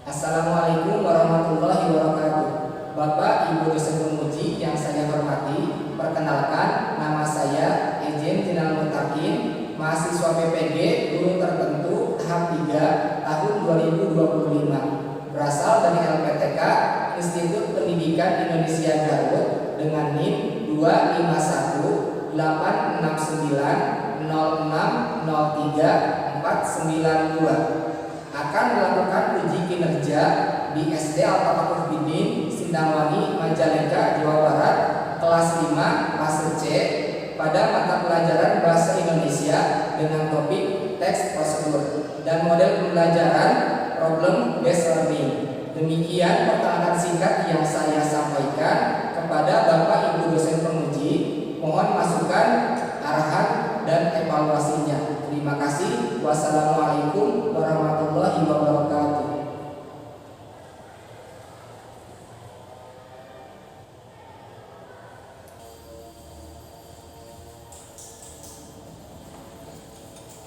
Assalamualaikum warahmatullahi wabarakatuh. Bapak Ibu dosen pemuji yang saya hormati, perkenalkan nama saya Ejen Jinal Mutakin, mahasiswa PPG guru tertentu tahap 3 tahun 2025, berasal dari LPTK Institut Pendidikan Indonesia Garut dengan NIM 251860603 492, akan melakukan uji kinerja di SD Al-Fatahul Bidin, Sindangwangi, Majalengka, Jawa Barat, kelas 5, fase C, pada mata pelajaran Bahasa Indonesia dengan topik teks prosedur dan model pembelajaran problem based learning. Demikian pertanyaan singkat yang saya sampaikan kepada Bapak Ibu dosen pemuji. Mohon masukan, arahan, dan evaluasinya. Terima kasih. Wassalamualaikum warahmatullahi wabarakatuh.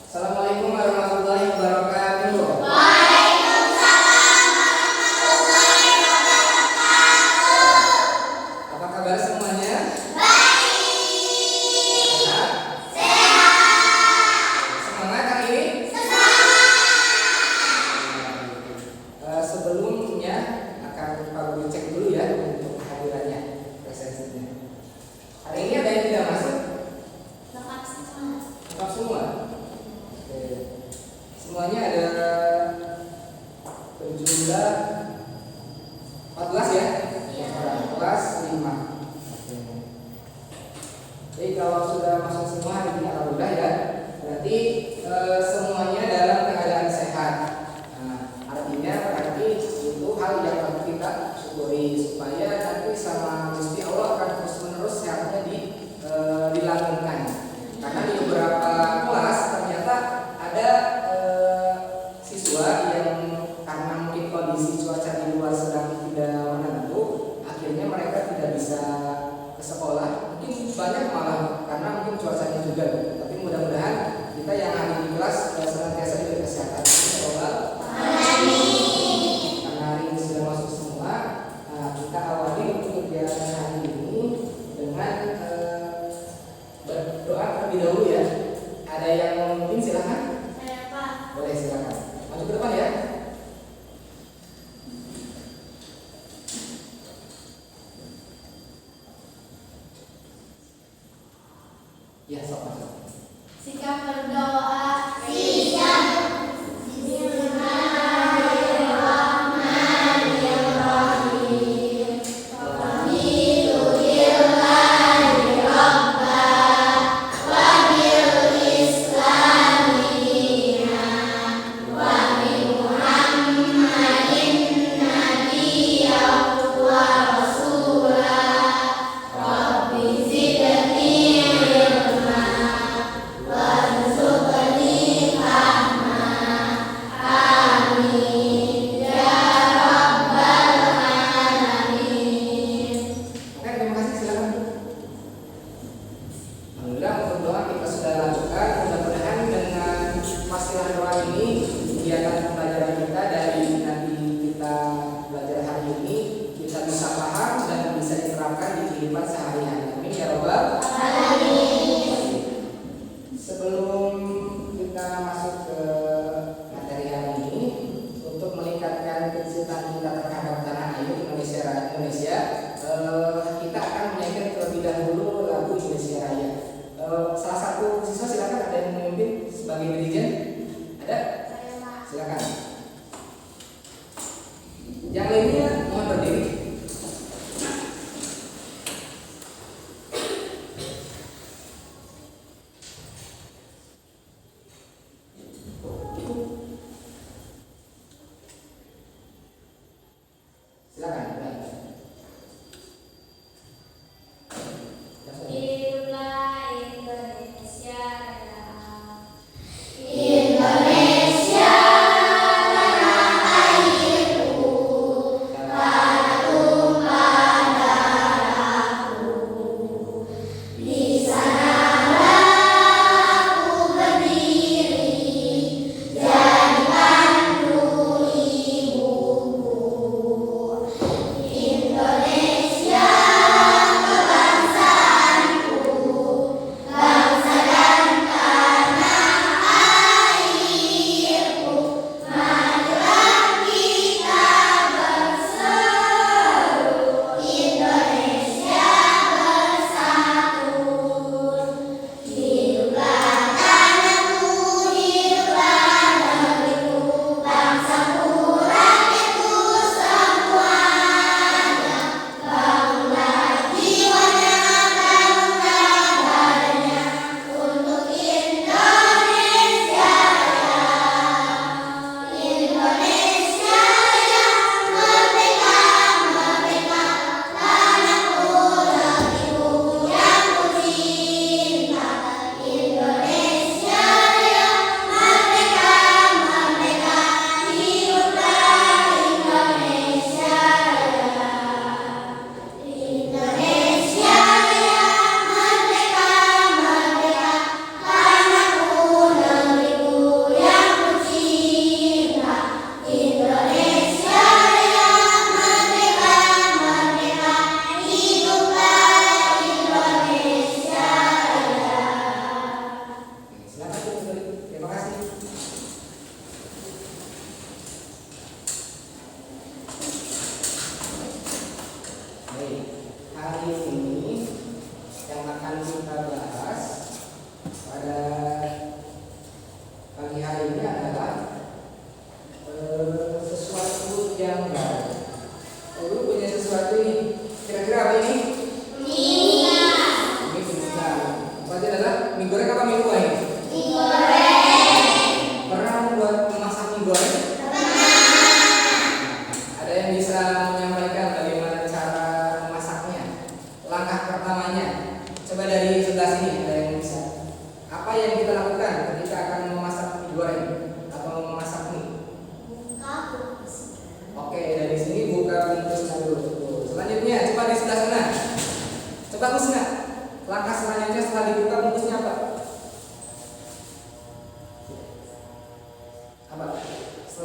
Assalamualaikum warahmatullahi wabarakatuh. Waalaikumsalam warahmatullahi wabarakatuh. Apa kabar semuanya? Baik. Sehat? Sehat. Semangat hari ini? Semangat. Sebelumnya akan Pak Guru cek dulu ya untuk kehadirannya, presensinya. Hari ini ada yang tidak masuk? Lengkap semua. Lengkap semua? Oke. Semuanya ada berjumlah 14 ya? Iya. Kelas 5. Oke. Jadi kalau sudah masuk semua hari ini alhamdulillah ya. Berarti semuanya dalam keadaan sehat. Nah, artinya berarti itu hal yang harus kita syukuri supaya nanti sama Gusti Allah akan terus-menerus sehatnya dilanggengkan. Karena di beberapa kelas ternyata ada siswa yang karena mungkin kondisi cuaca di luar sedang tidak menentu, akhirnya mereka tidak bisa ke sekolah. Mungkin banyak malah karena mungkin cuacanya juga gitu. Tapi mudah-mudahan kita yang ada di kelas senantiasa diberi kesehatan. Insyaallah. Amin. Karena hari ini sudah masuk semua, kita awali untuk kegiatan hari ini dengan berdoa terlebih dahulu ya. Ada yang mau memimpin silakan. Saya Pak. Boleh silakan. Maju ke depan ya. Ya, sok masuk. Sikap berdoa. Siap. Bismillahirrahmanirrahim. Raditu billahi rabba wa bil islami dinan wa bi Muhammadin nabiyyan wa rasulah. Rabbi zidni ilma warzuqni fahma. Amin ya rabbal alamin. Oke, terima kasih silakan. Alhamdulillah untuk doa kita sudah lakukan. Mudah-mudahan dengan wasilah doa ini kegiatan pembelajaran kita dari nanti kita belajar hari ini kita bisa paham dan bisa diterapkan di kehidupan sehari-hari. Amin ya robbal Alamin. Sebelum kita masuk ke materi hari ini, untuk meningkatkan kecintaan kita terhadap tanah air Indonesia, kita akan menyanyikan terlebih dahulu lagu Indonesia Raya. Salah satu siswa silakan, ada yang memimpin sebagai dirijen? Ada? Saya Pak. Silakan. Yang lainnya mohon berdiri. Silakan. Baik. Langsung. Hiduplah Indonesia Raya. Indonesia tanah airku.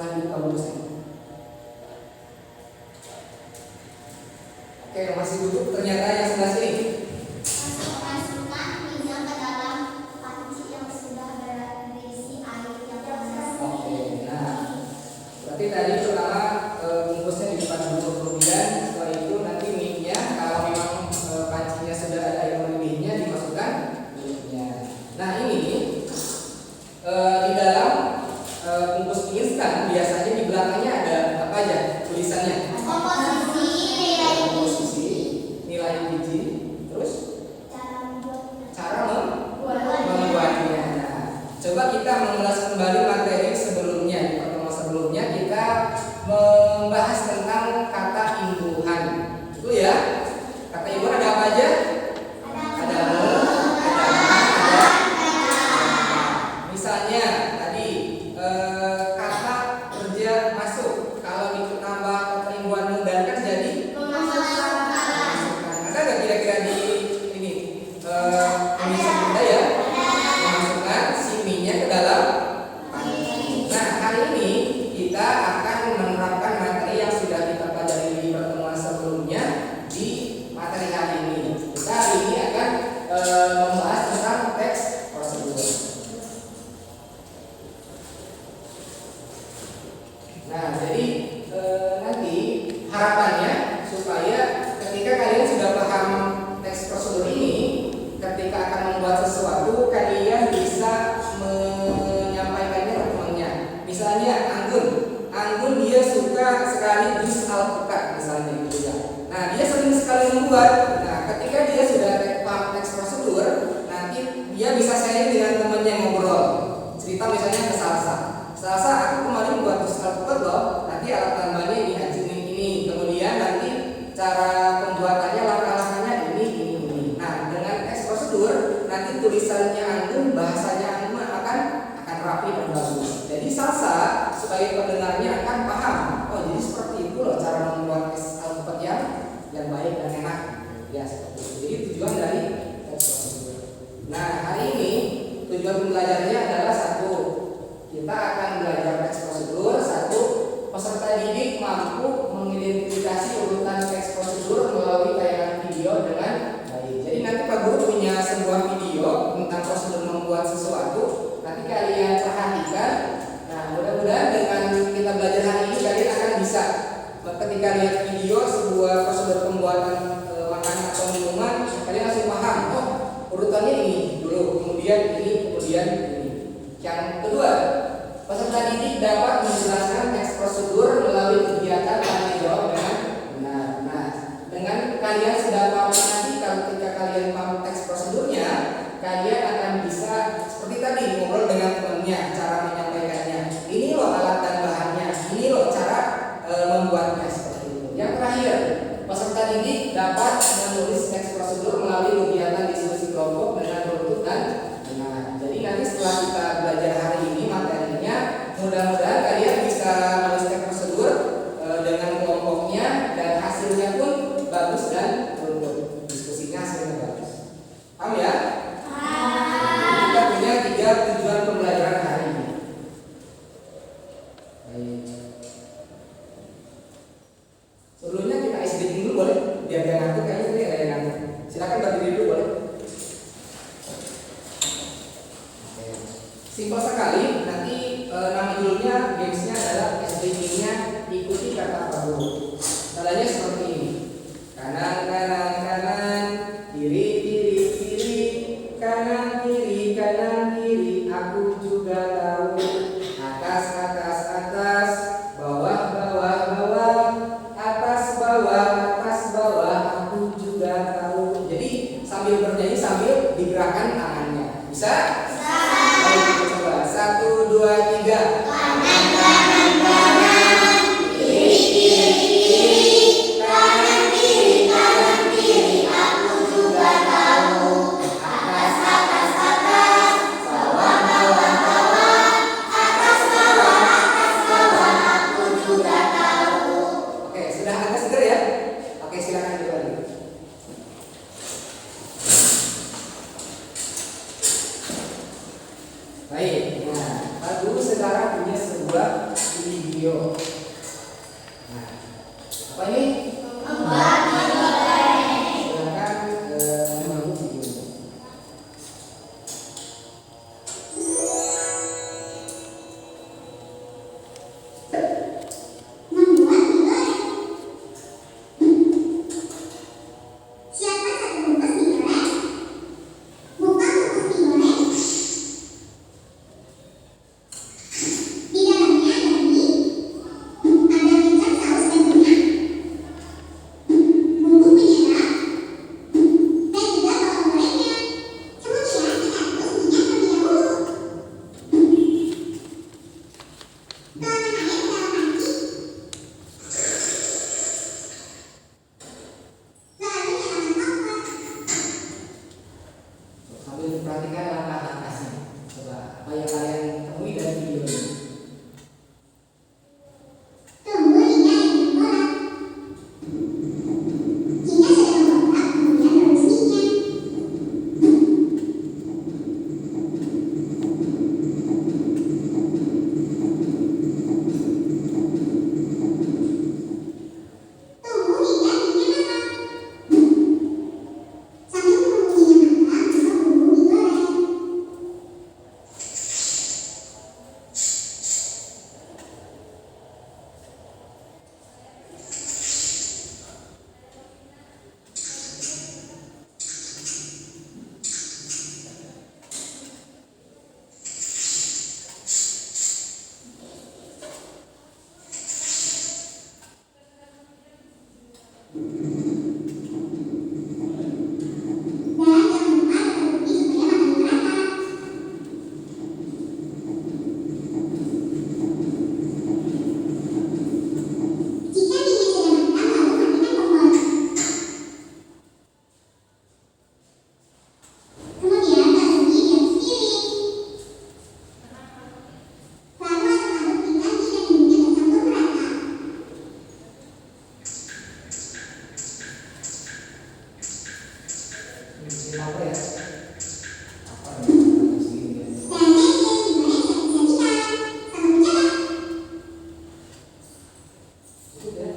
setelah dibuka bungkusnya. Oke, masih tutup ternyata yang sebelah sini. Masukkan minyak ke dalam panci yang sudah berisi air yang panas. Oke, nah berarti tadi pertama bungkusnya dibuka dulu, kemudian setelah itu nanti minyaknya kalau memang pancinya sudah ada air mendidihnya dimasukkan minyaknya. Nah ini di dalam bungkus mie instan biasanya di belakangnya ada apa aja tulisannya? Komposisi Nilai biji, terus cara cara membuatnya. Nah, coba kita mengulas kembali materi sebelumnya. Di pertemuan sebelumnya kita membahas tentang kata imbuhan. Itu ya. Kata imbuhan ada apa aja? Ada misalnya tadi kata kerja masuk. Kalau ditambah kata imbuhan dan kan jadi memasukkan. ada nggak kira-kira di ini Indonesia kita ya memasukkan si minyak ke dalam panci. Nah hari ini kita akan menerapkan materi yang sudah kita pelajari di pertemuan sebelumnya di materi hari ini. Kita hari ini akan membahas tentang teks prosedur. Nah jadi nanti harapannya supaya ketika kalian sudah paham teks prosedur ini, ketika akan membuat sesuatu kalian bisa menyampaikannya ke temannya. Misalnya Anggun dia suka sekali jus alpukat misalnya gitu ya. Nah dia sering sekali membuat. Nah ketika dia sudah paham teks prosedur, nanti dia bisa sharing dengan temannya ngobrol. Cerita misalnya ke Salsa, aku kemarin buat jus alpukat loh. Nanti alat tambahnya ini. Kemudian nanti cara pembuatannya langkah-langkahnya ini. Nah, dengan teks prosedur nanti tulisannya Anggun, bahasanya Anggun akan rapi dan bagus. Jadi Salsa sebagai pendengarnya akan paham. Oh, jadi seperti itu loh cara membuat es alpukat yang baik dan enak. Ya, seperti itu. Jadi tujuan dari teks prosedur. Nah, hari ini tujuan pembelajarannya adalah satu, kita akan belajar teks prosedur. Satu, peserta didik mampu mengidentifikasi urutan teks prosedur melalui tayangan video dengan baik. Jadi nanti Pak Guru punya sebuah video tentang prosedur membuat sesuatu. Nanti kalian perhatikan. Nah, mudah-mudahan dengan kita belajar hari ini kalian akan bisa ketika lihat video sebuah prosedur pembuatan makanan atau minuman, kalian langsung paham. Oh, urutannya ini dulu, kemudian ini. Yang kedua, peserta didik dapat menjelaskan teks prosedur melalui kegiatan tanya jawab dengan benar. Nah, dengan kalian sudah paham nanti, kalau ketika kalian paham teks prosedurnya, kalian akan bisa seperti tadi ngobrol dengan temannya, cara menyampaikannya. Ini loh alat dan bahannya, ini loh cara membuatnya seperti itu. Yang terakhir, peserta didik dapat menulis teks prosedur melalui kegiatan diskusi kelompok dengan beruntut dan benar. Jadi nanti setelah kita belajar hari ini materinya, mudah-mudahan kalian bisa menulis teks prosedur dengan kelompoknya dan hasilnya pun bagus dan beruntut. Diskusinya hasilnya bagus. Paham ya? Kita punya 3 tujuan pembelajaran hari ini. Baik. Sebelumnya kita icebreaking dulu boleh? Biar gak ngantuk, kayaknya tadi ada yang ngantuk. Silakan berdiri dulu boleh? Oke. Simpel sekali. Nanti nama judulnya gamesnya adalah icebreakingnya ikuti kata Pak Guru. Caranya seperti ini. Kanan, kiri, kanan, kiri, aku juga tahu. Atas, bawah, video. Nah, apa ini? Silakan menunggu videonya. Membuat mie goreng. Siapkan satu bungkus mie goreng. Buka bungkus mie goreng. Di dalamnya ada mie, ada kecap, saus, dan minyak, bumbu penyedap, dan juga bawang gorengnya. Kemudian kita rebus minyak terlebih dahulu. Tuangkan air ke dalam panci. Lalu nyalakan kompor. Sambil perhatikan langkah-langkahnya. Coba apa yang kalian temui dari video ini? Tunggu hingga air mengembang. Jika sudah mengembang, kemudian rebus minyak. Tunggu hingga minyak matang. Sambil menunggu minyak matang, masuk bumbu mie goreng. Dan jangan lupa aduk-aduk mie supaya matang merata. Jika minyak sudah matang, lalu matikan kompor. Kemudian taruh mie di atas piring. Lalu aduk-aduk hingga mie dan bumbunya tercampur merata. Ini apa ya? Apa yang segini ya? Dan jadi mie goreng siap disajikan. Selamat mencoba. Cukup ya?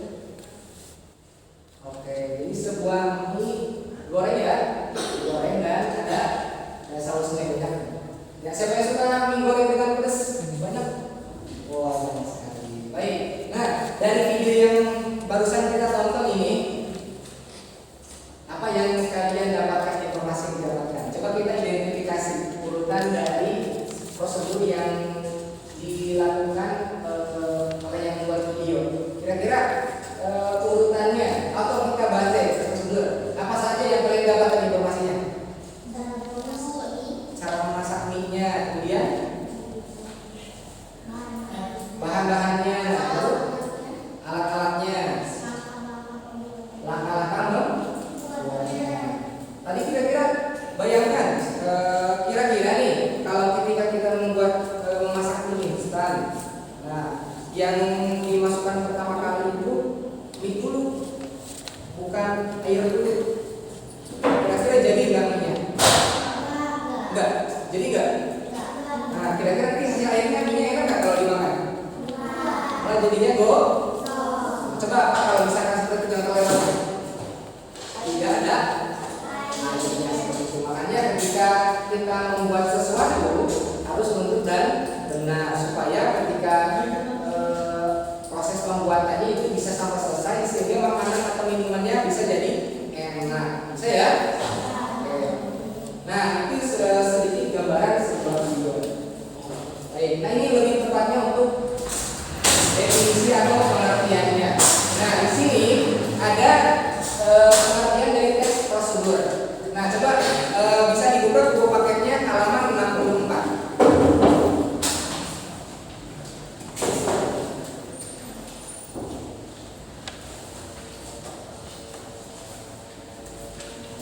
Oke, jadi sebuah mie goreng ya, goreng dan ada sausnya banyak. Ya, siapa yang suka mie goreng dengan pedas banyak? Wah, banyak sekali. Baik, nah dari video yang barusan kita tonton ini, apa yang kalian dapatkan, informasi yang didapatkan? Coba kita identifikasi urutan dari prosedur yang dilakukan oleh yang membuat video. Kira-kira urutannya atau kita bahas deh prosedur. Apa saja yang kalian dapatkan informasinya? Cara memasak mie-nya, kemudian bahan-bahannya, lalu alat-alatnya, langkah-langkah membuatnya. Tadi kira-kira bayangkan, kira-kira nih kalau ketika kita membuat memasak mie instan, nah yang dimasukkan pertama kali itu mie dulu, bukan air dulu. Kira-kira jadi nggak mie-nya? Enggak, jadi nggak? Nah kira-kira nanti hasil airnya mie-nya enak nggak kalau dimakan? Malah jadinya coba kalau misalkan seperti contoh yang lain, tidak ada airnya seperti itu. Makanya ketika kita membuat sesuatu harus lembut dan benar supaya ketika proses pembuatannya itu bisa sampai selesai sehingga makanan atau minumannya bisa jadi enak. Bisa ya? Oke. Nah itu sedikit gambaran sebuah video. Baik, nah ini lebih tepatnya untuk definisi atau pengertiannya. Nah di sini ada pengertian dari teks prosedur. Nah coba bisa dibuka buku paketnya halaman 64.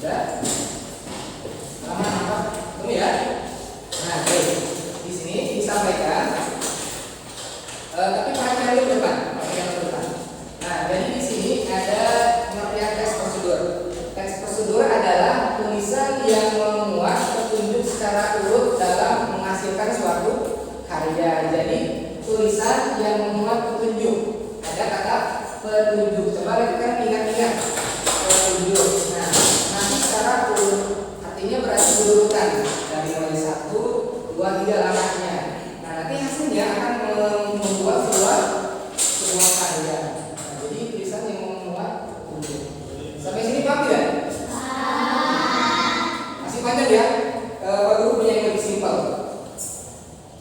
Udah? Halaman apa? Tunggu ya. Nah, oke. Di sini disampaikan. Tapi perhatikan dulu depan. Perhatikan dulu depan. Nah, jadi di sini ada pengertian teks prosedur. Teks prosedur adalah tulisan yang memuat petunjuk secara urut dalam menghasilkan suatu karya. Jadi tulisan yang memuat petunjuk ke-7. Coba kita ingat-ingat ke-7. Nah, nanti secara artinya berarti berurutan dari mulai 1, 2, 3 langkahnya. Nah, nanti hasilnya akan membuat sebuah karya. Nah, jadi tulisan yang membuat 7. Sampai sini paham tidak? Masih panjang ya? Pak Guru punya yang lebih simpel.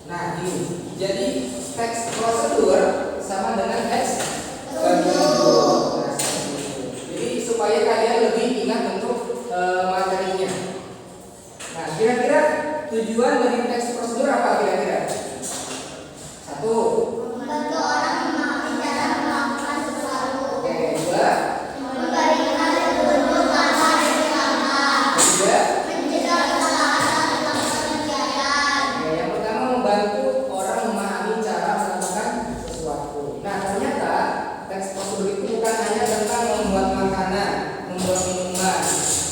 Nah, ini. Jadi teks prosedur sama dengan teks prosedur. Nah, jadi supaya kalian lebih ingat untuk materinya. Nah, kira-kira tujuan dari teks prosedur apa kira-kira? 1. Membantu orang memahami cara melakukan sesuatu. Oke, 2. Memberikan petunjuk langkah demi langkah. 3. Mencegah kesalahan dalam kegiatan. Oke, yang pertama membantu orang memahami cara melakukan sesuatu. Nah, ternyata teks prosedur itu bukan hanya tentang membuat makanan, membuat minuman.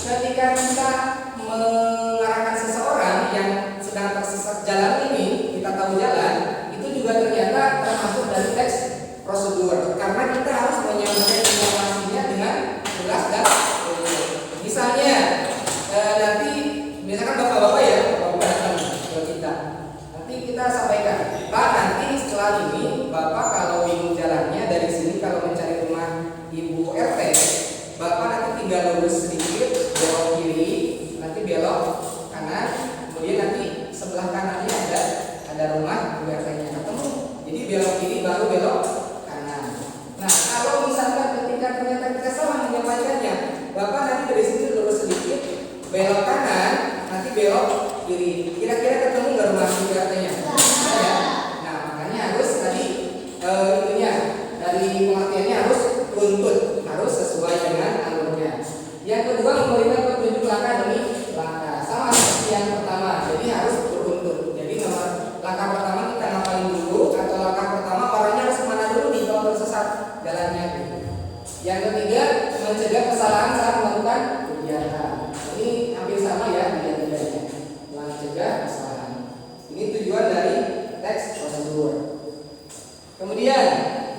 Ketika kita mengarahkan seseorang yang sedang tersesat jalan ini, kita tahu jalan, itu juga ternyata termasuk dari teks prosedur. Karena kita harus menyampaikan informasinya dengan jelas dan misalnya nanti misalkan bapak-bapak ya, bapak-bapak datang ke kita. Nanti kita sampaikan, Pak, nanti setelah ini Bapak kalau bingung jalannya dari sini kalau mencari rumah Ibu RT, Bapak nanti tinggal lurus sedikit, belok kiri, nanti belok kanan, kemudian nanti sebelah kanannya ada rumah Ibu RT-nya ketemu. Jadi belok kiri baru belok kanan. Nah, kalau misalkan ketika ternyata kita salah menyampaikannya, Bapak nanti dari sini lurus sedikit, belok kanan, nanti belok kiri. Kira-kira ketemu nggak rumah Ibu RT-nya? Ya. Nah, makanya harus tadi itunya dari pengertiannya harus runtut, harus sesuai dengan alurnya. Yang kedua memberikan petunjuk langkah demi langkah, sama seperti yang pertama. Jadi harus beruntut. Jadi nomor langkah pertama kita ngapain dulu, atau langkah pertama orangnya harus kemana dulu nih kalau tersesat jalannya. Yang ketiga mencegah kesalahan saat melakukan kegiatan. Ini hampir sama ya tiga-tiganya. Mencegah kesalahan. Ini tujuan dari teks prosedur. Kemudian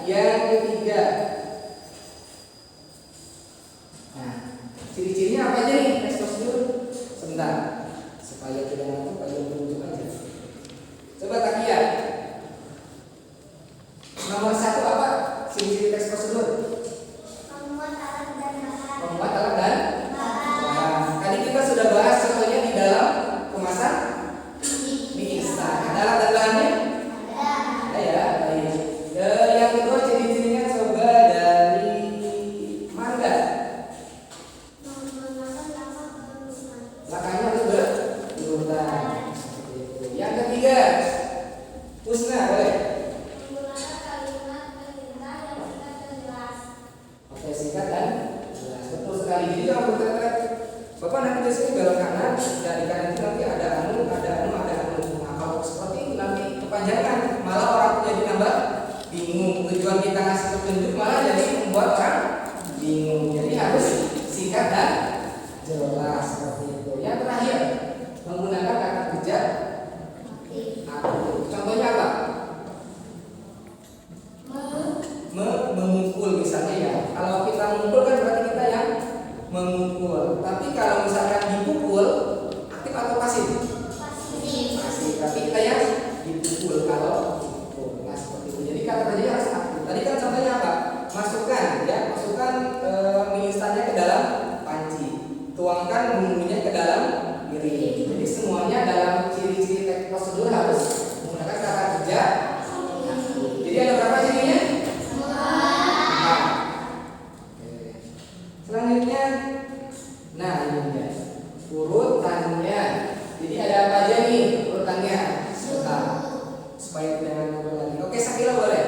yang ketiga, nah ciri-cirinya apa aja nih teks prosedur? Sebentar, supaya tidak ngantuk, aja tunjuk aja. Coba tak lihat. Nomor 1 apa ciri-ciri teks prosedur? Membuat alat dan bahan. Membuat alat dan bahan. Tadi kita sudah bahas contohnya di dalam kemasan mie instan. Ada alat dan bahannya? Ada ya, baik. Yang kedua ciri-cirinya coba dari mangga. Langkahnya harus berurutan. Seperti itu. Yang ketiga, Pusna boleh. Menggunakan kalimat perintah yang singkat dan jelas. Oke, singkat dan jelas. Betul sekali. Jadi jangan berkata, Bapak nanti di sini belok kanan, dari kanan itu nanti ada anu. Nah, kalau seperti itu nanti kepanjangan, malah orang jadi nambah bingung. Tujuan kita ngasih petunjuk malah jadi membuat orang bingung. Jadi harus singkat dan jelas seperti itu. Yang terakhir, menggunakan kata kerja aktif. Contohnya apa? Memukul misalnya ya. Kalau kita memukul kan berarti kita yang memukul. Tapi kalau misalkan dipukul, aktif atau pasif? Pasif. Tapi kita yang dipukul kalau dipukul. Nah, seperti itu. Jadi kata kerjanya harus aktif. Tadi kan contohnya apa? Masukkan ya, masukkan mie instannya ke dalam panci. Tuangkan bumbunya ke dalam piring. Jadi semuanya dalam ciri-ciri teks prosedur harus menggunakan kata kerja. Jadi ada berapa cirinya? Selanjutnya, nah ini dia urutannya. Jadi ada apa aja nih urutannya? Sebentar, supaya tidak ngobrol lagi. Oke, Sakila boleh.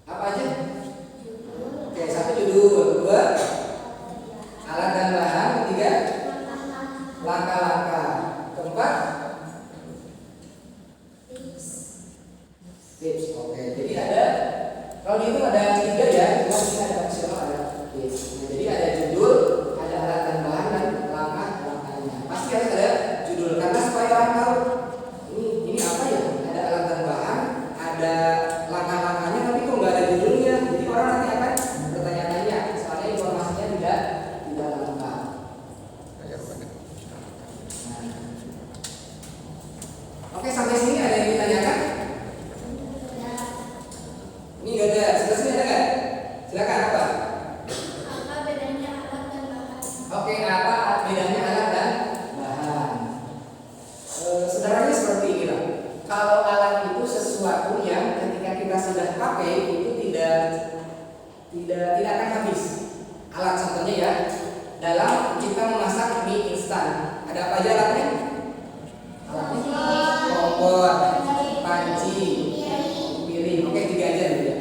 Apa aja? Oke, 1 judul, 2 alat dan bahan, 3 langkah-langkah, 4 tips. Oke, jadi ada kalau dihitung ada 3 ya, cuma ini ada opsional ada tips. Nah, jadi ada judul, ada alat dan bahan dan langkah-langkahnya. Pasti harus ada judul karena supaya orang tahu ini apa ya? Ada alat dan bahan, ada langkah-langkahnya, tapi kok nggak ada judulnya? sudah pakai itu tidak akan habis. Alat contohnya ya, dalam kita memasak mie instan, ada apa aja alatnya? Alatnya kompor, panci, piring. Oke, 3 aja dulu ya.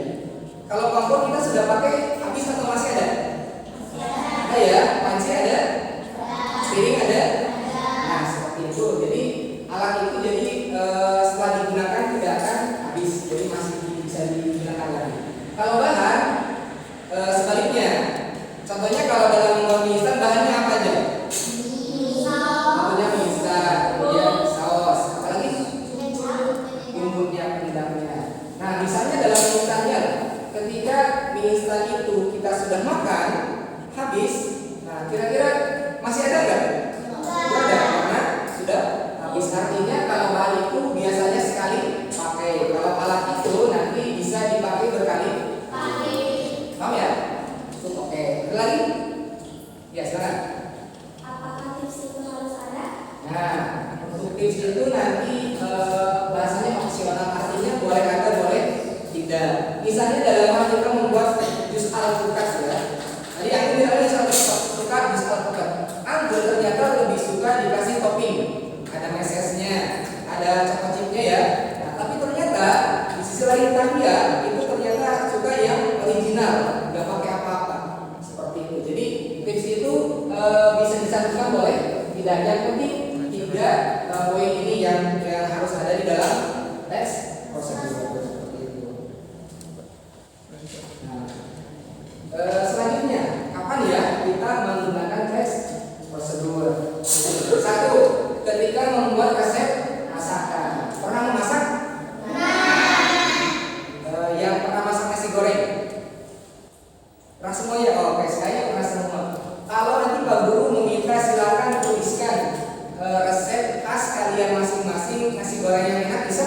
Kalau kompor kita sudah pakai habis atau masih ada? Ada ya, panci ada, piring ada. Nah seperti itu. Jadi alat itu setelah digunakan tidak akan habis, jadi masih bisa digunakan lagi. Kalau bahan sebaliknya, contohnya kalau dalam membuat mie instan bahannya apa aja? Contohnya mie instan, kemudian saus, apalagi bumbunya, penyedapnya. Nah misalnya dalam mie instannya, ketika mie instan itu kita sudah makan habis, nah kira-kira masih ada nggak? Tidak ada, karena sudah habis. Artinya kalau bahan itu biasanya sekali pakai, kalau alat itu nanti bisa dipakai berkali. Paham ya? Oke, ada lagi? Ya silakan. Apakah tips itu harus ada? Nah, untuk tips itu nanti bahasanya opsional, artinya boleh ada, boleh tidak. Misalnya dalam hal kita membuat jus alpukat ya. Tadi aku misalnya suka jus alpukat. Anggur ternyata lebih suka dikasih topping. Ada mesesnya, ada coklat chipnya ya. Nah, tapi ternyata di sisi lain dia itu ternyata suka yang original, nggak pakai apa-apa. Seperti itu. Jadi tips itu bisa disatukan boleh tidak. Yang penting 3 poin ini yang harus ada di dalam tes prosedur seperti itu. Nah, selanjutnya kapan ya kita menggunakan tes prosedur? 1. Ketika membuat resep masakan. Pernah memasak? Yang pernah masak nasi goreng? Pernah semua ya? Oh, oke, saya pernah semua. Kalau nanti Pak Guru meminta silakan tuliskan resep khas kalian masing-masing nasi goreng yang enak, bisa?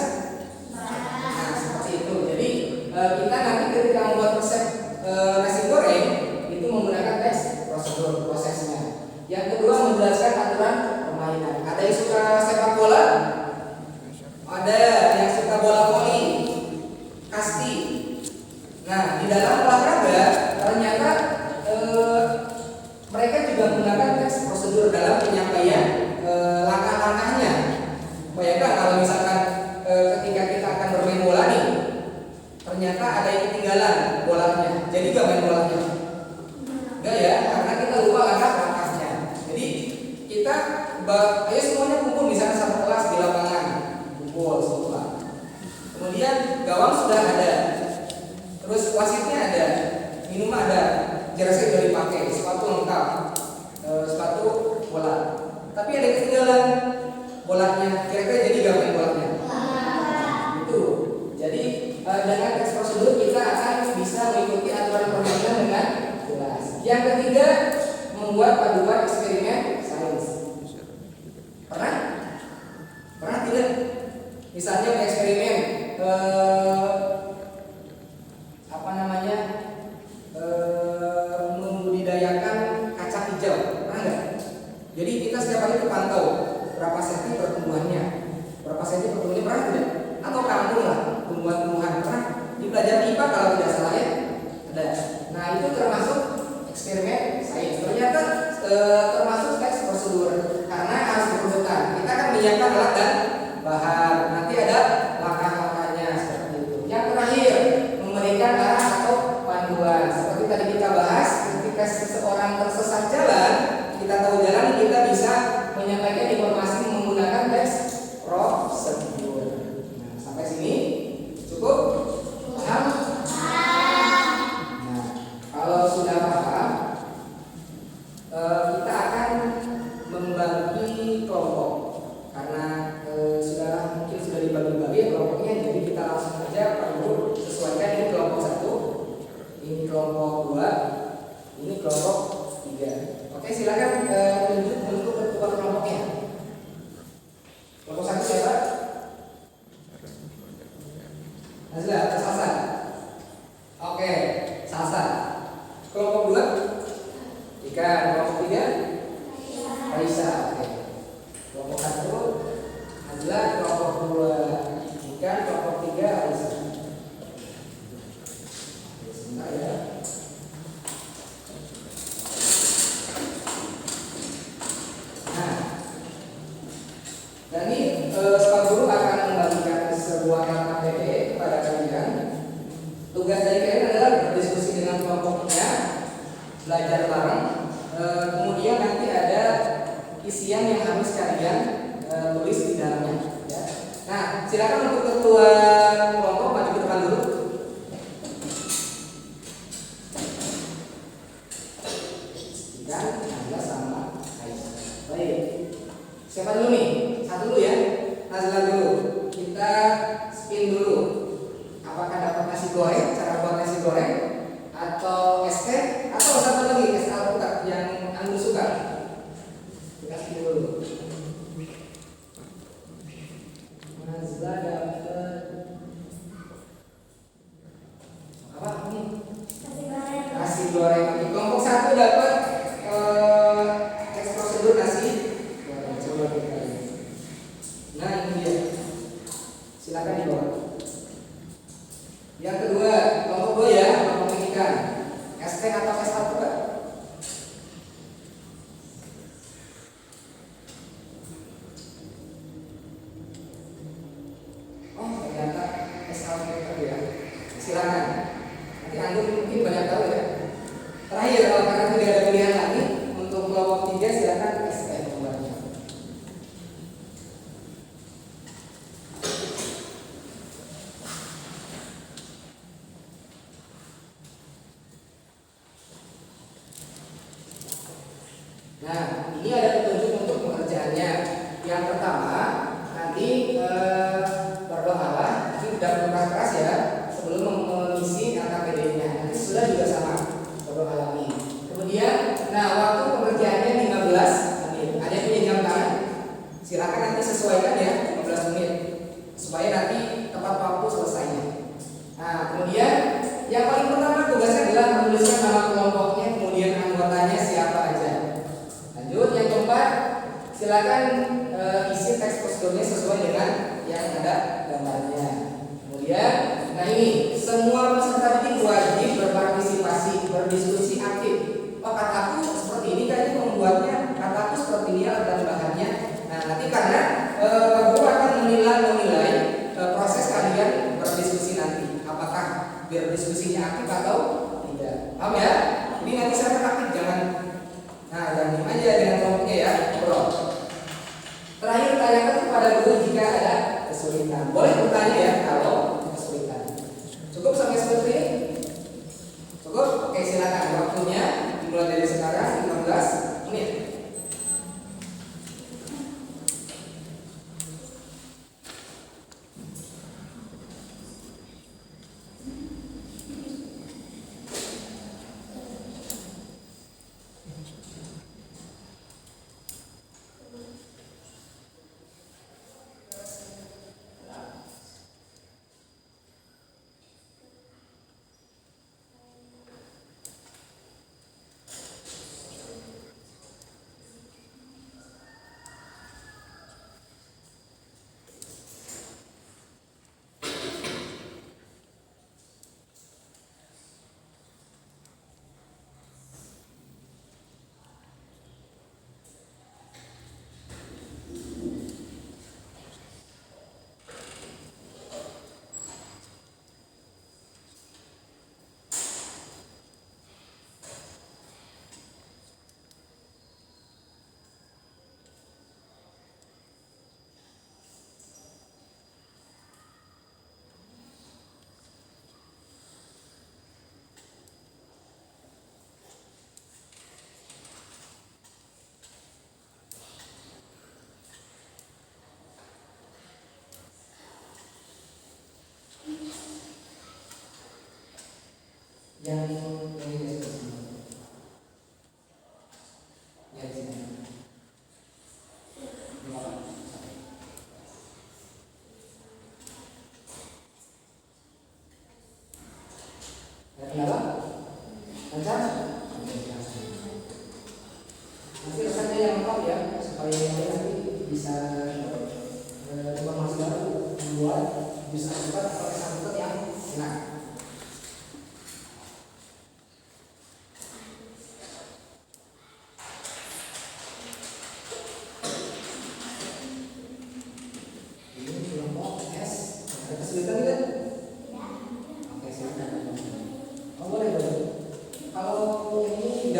Nah, seperti itu. Jadi kita nanti ketika membuat resep nasi goreng itu menggunakan tes prosedur prosesnya. Yang kedua, menjelaskan aturan permainan. Ada yang suka sepak bola? Ada yang suka bola voli, kasti. Nah, di dalam olahraga ternyata mereka juga menggunakan tes prosedur dalam penyampaian langkah-langkahnya. Bayangkan kalau misalkan ketika kita akan bermain bola nih, ternyata ada yang ketinggalan bolanya, jadi gak main bolanya? Enggak ya, karena kita lupa langkah-langkahnya. Jadi kita ayo semuanya kumpul misalnya satu kelas di lapangan, kumpul semua. Kemudian gawang sudah ada, terus wasitnya ada, minum ada, jersey sudah dipakai, sepatu lengkap, sepatu bola. Tapi ada yang ketinggalan bolanya, kira-kira jadi gak main bolanya? Itu. Jadi dengan tes prosedur kita akan bisa mengikuti aturan permainan dengan jelas. Yang ketiga, membuat paduan eksperimen sains. Pernah? Pernah tidak? Misalnya eksperimen membudidayakan kacang hijau. Pernah nggak? Jadi kita setiap hari itu pantau berapa senti pertumbuhannya, berapa senti pertumbuhannya, pernah tidak? Atau kampung lah, tumbuhan-tumbuhan, pernah? Di pelajaran IPA kalau tidak salah ya, ada. Nah itu termasuk eksperimen sains. Ternyata termasuk tes prosedur karena harus diperlukan. Kita akan menyiapkan alat dan bahan. Nanti ada langkah-langkahnya seperti itu. Yang terakhir, memberikan arah atau panduan. Seperti tadi kita bahas, ketika seseorang tersesat jalan, kita tahu jalan, kita bisa menyampaikan informasi menggunakan tes prosedur. Nah, sampai sini cukup paham? Nah, kalau sudah paham, kita akan membagi kelompok karena mungkin sudah dibagi-bagi kelompoknya, jadi kita langsung saja perlu sesuaikan. Ini kelompok 1, ini kelompok 2, ini kelompok 3. Oke, silakan tunjuk bentuk ketua kelompoknya. Kelompok 1 siapa? Nazla atau Salsa? Oke, Salsa. Kelompok 2 Ika. Kelompok 3 Raisa. Oke. Kelompok 1 Nazla, kelompok 2 Ika, kelompok 3 Raisa. belajar bareng. Kemudian nanti ada isian yang harus kalian tulis di dalamnya. Ya. Nah, silakan untuk ketua kelompok maju ke depan dulu. Dan Nazla sama Aisyah. Baik. Siapa dulu nih? Satu dulu ya. Nazla dulu. Kita spin dulu. Apakah dapat nasi goreng? Cara buat nasi goreng atau es teh atau satu lagi es alpukat yang Anda suka? Kita spin dulu. Nazla dapat apa nih? Nasi goreng. Oke, kelompok satu dapat teks prosedur nasi goreng. Coba kita lihat. Nah, ini dia. Silakan dibawa. Yang kedua, kelompok 2 ya, kelompok ikan. Es teh atau es alpukat? Oh, ternyata es alpukat ya. Silakan. Nanti Anda mungkin banyak tahu ya. Terakhir, kalau karena tidak ada pilihan lagi, untuk kelompok 3 silakan es teh membuatnya. Nah, ini ada petunjuk untuk pengerjaannya. Yang pertama, nanti berdoalah, ini udah keras ya, sebelum mengisi LKPD-nya. Nanti sudah juga sama, berdoa lagi. Kemudian, nah waktu pengerjaannya 15 menit. Ada yang punya jam tangan? Silakan nanti sesuaikan ya, 15 menit, supaya nanti tepat waktu selesainya. Nah, kemudian yang paling pertama tugasnya adalah menuliskan nama kelompoknya, kemudian anggotanya siapa aja. Lanjut, yang keempat, silakan isi teks prosedurnya sesuai dengan yang ada gambarnya. Kemudian, nah ini semua peserta didik wajib berpartisipasi, berdiskusi aktif. Oh, kataku seperti ini, kayaknya membuatnya kataku seperti ini dan bahannya. Nah, nanti karena guru akan menilai proses kalian berdiskusi nanti, apakah berdiskusinya aktif atau tidak. Paham ya? Ini nanti saya aktif, jangan. Nah, jangan aja dengan kelompoknya ya, bro. Terakhir, tanyakan kepada guru jika ada kesulitan. Boleh bertanya ya kalau kesulitan. Cukup sampai seperti ini? Cukup? Oke, silakan. Waktunya dimulai dari sekarang 15 menit. Yang ini ya di sini. Kenapa? Lancar? Nanti resepnya yang lengkap ya, supaya nanti bisa informasi baru membuat bisa cepat atau sampai yang enak. Kesulitan tidak? Oke, silakan. Oh, boleh. Kalau ini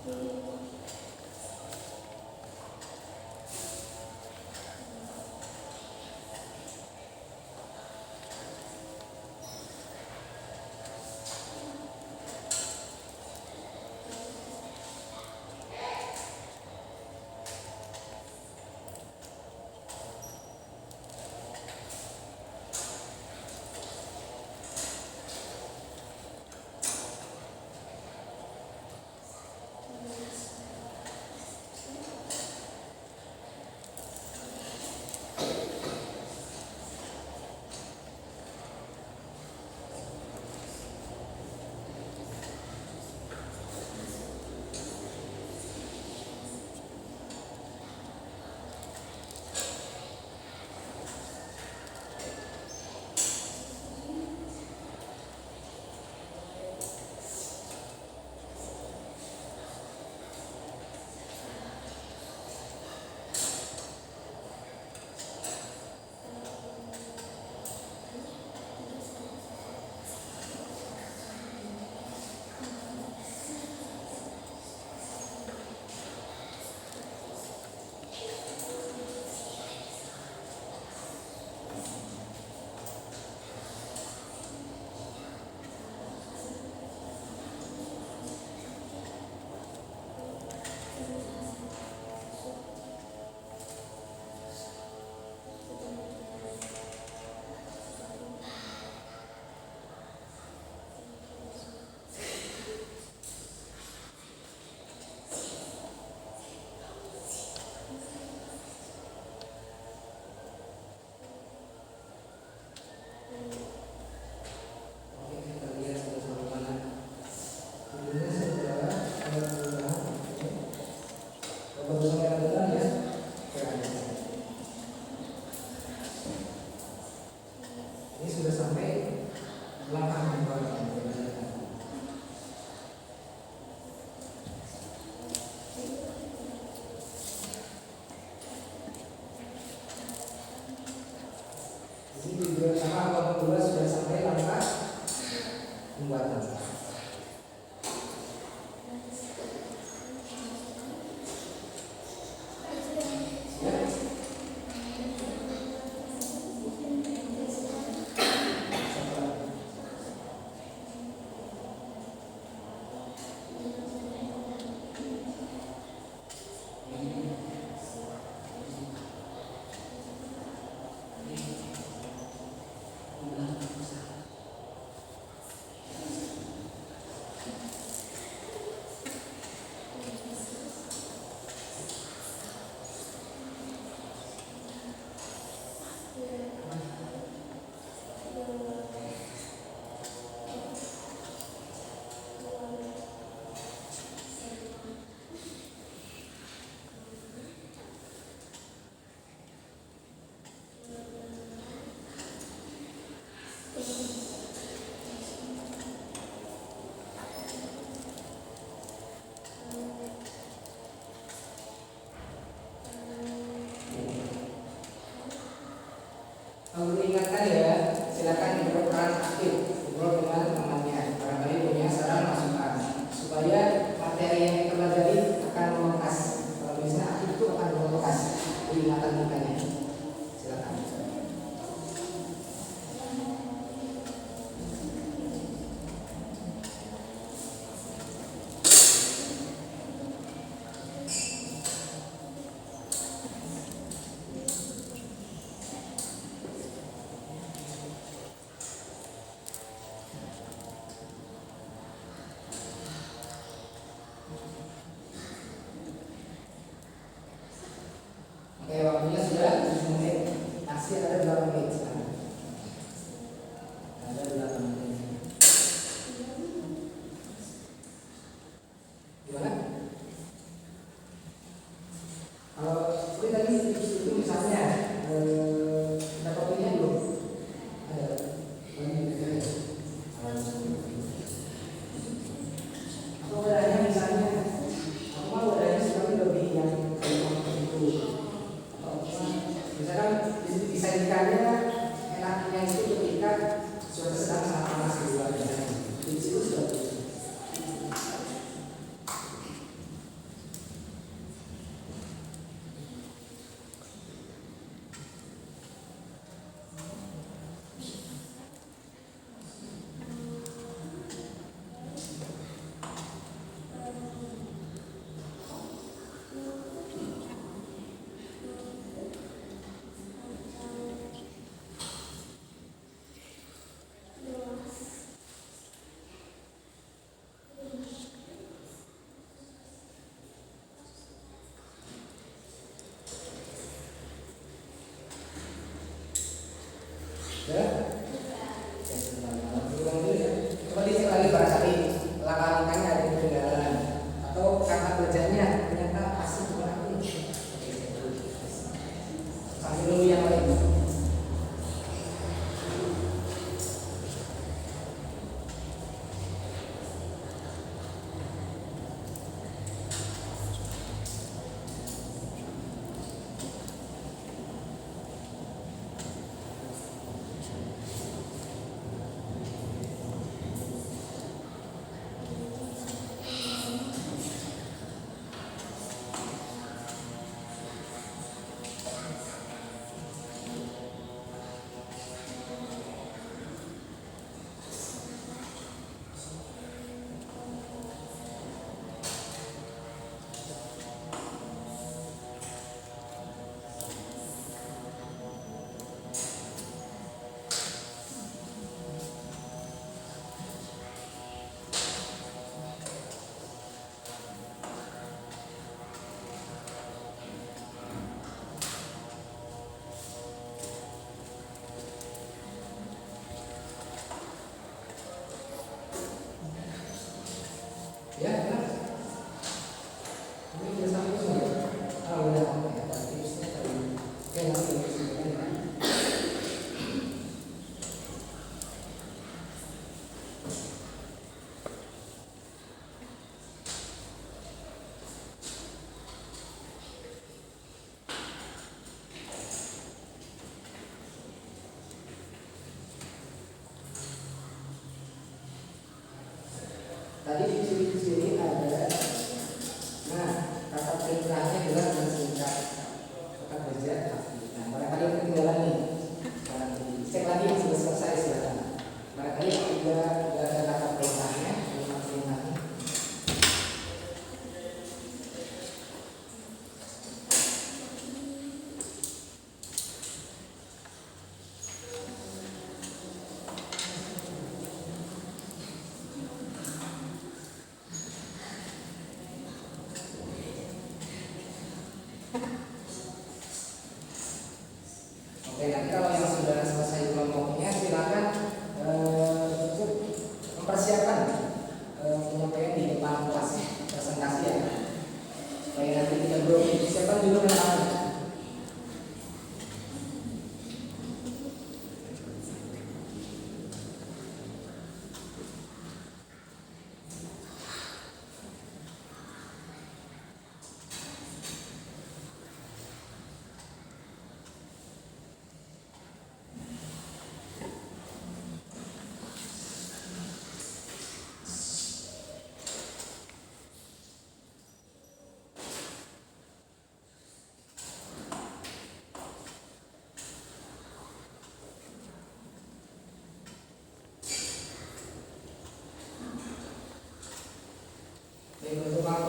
Perlu diingatkan ya, silakan berperan aktif, ngobrol dengan temannya, barangkali punya saran masukan, supaya materi yang kita pelajari akan membekas. Kalau misalnya aktif itu akan membekas di ingatan kita. Silakan. Oke, waktunya sudah 7 menit. Masih ada 8 menit sekarang. Ada 8 menit. Gimana? Kalau seperti tadi itu misalnya ada kopinya belum? Ada. Atau wadahnya misalnya, aku mau wadahnya seperti lebih yang misalkan disajikannya enaknya itu ketika sudah sedang sangat panas di luar, di situ sudah